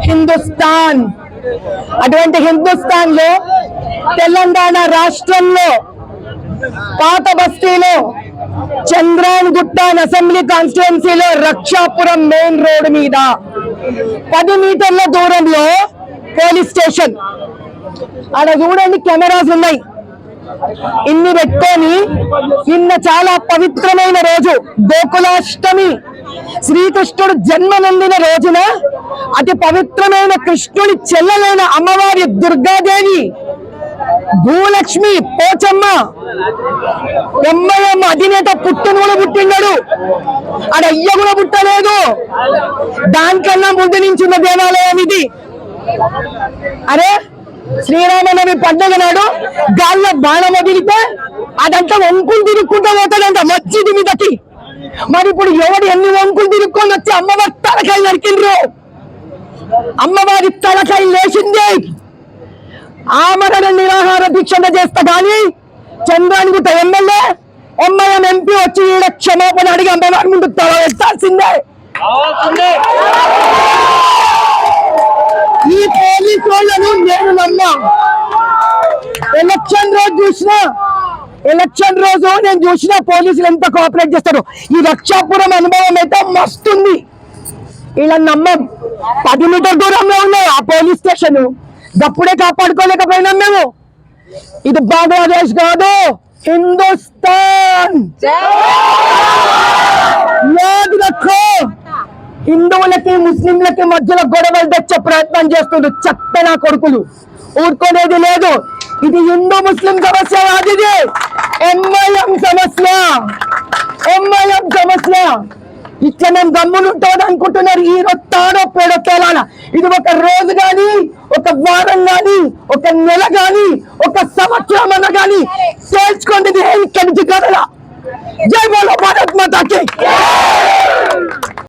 హిందుస్థాన్. అటువంటి హిందుస్థాన్ లో తెలంగాణ రాష్ట్రంలో పాత బస్తీలో చంద్రాన్ గుట్ట అసెంబ్లీ కాన్స్టిట్యుయెన్సీలో రక్షాపురం మెయిన్ రోడ్ మీద 10 మీటర్ల దూరంలో పోలీస్ స్టేషన్. ఆడ చూడండి కెమెరాస్ ఉన్నాయి. ఇన్ని పెట్టుకొని నిన్న చాలా పవిత్రమైన రోజు గోకులాష్టమి, శ్రీకృష్ణుడు జన్మనందిన రోజున అతి పవిత్రమైన కృష్ణుడి చెల్లెలైన అమ్మవారి దుర్గాదేవి భూలక్ష్మి పోచమ్మ ఎంఐఎం అధినేత పుట్టును కూడా పుట్టిన్నాడు. ఆడ అయ్య కూడా పుట్టలేదు. దానికన్నా ముందు నుంచి ఉన్న దేవాలయం ఇది. అరే శ్రీరామనవమి పండుగ నాడు గాల్లో బాణం వదిలితే అదంతా వంకులు తిరుక్కుంటూ పోతాడంట మస్జిద్ మీదకి. మరి ఇప్పుడు ఎవడు ఎన్ని వంకులు తిరుక్కొని వచ్చి అమ్మవారి తలకాయ నరికిండ్రు. అమ్మవారి తలకాయ లేచింది. ఆమరణ నిరాహార దీక్షణ చేస్తా కానీ చంద్రాన్గుట్ట ఎమ్మెల్యే ఎంఐఎం ఎంపీ వచ్చి ఈడ క్షమాపణ అడిగి అమ్మవారి ముందు తల ఎత్తాల్సిందే. ఈ పోలీసు వాళ్ళను నేను నమ్మా. ఎలక్షన్ రోజు నేను చూసిన పోలీసులు ఎంత కోఆపరేట్ చేస్తారు. ఈ రక్షాపురం అనుభవం అయితే మస్తుంది. ఇలా నమ్మం. 10 మీటర్ దూరంలో ఉన్నాయి ఆ పోలీస్ స్టేషన్. గప్పుడే కాపాడుకోలేకపోయినాం మేము. ఇది బంగ్లాదేశ్ కాదు, హిందుస్థాన్. యాద్ రఖో. హిందువులకి ముస్లింలకి మధ్యలో గొడవలు తెచ్చే ప్రయత్నం చేస్తుంది చెత్త నా కొడుకులు. ఊరుకోనేది లేదు. ఇది హిందూ ముస్లిం సమస్య కాదు, ఇది ఎంఐఎం సమస్య. ఎంఐఎం సమస్య. ఇట్లా మేము గమ్మునుంటామని అనుకుంటున్నారు. ఈ రొత్తాడో పేడో తేలానా. ఇది ఒక రోజు గాని, ఒక వారం గాని, ఒక నెల గాని, ఒక సంవత్సరం అన్న గాని తేల్చుకోండి. ఇది ఇక్కడి నుంచి కదలా. జై బోలో భారత్ మాతాకి.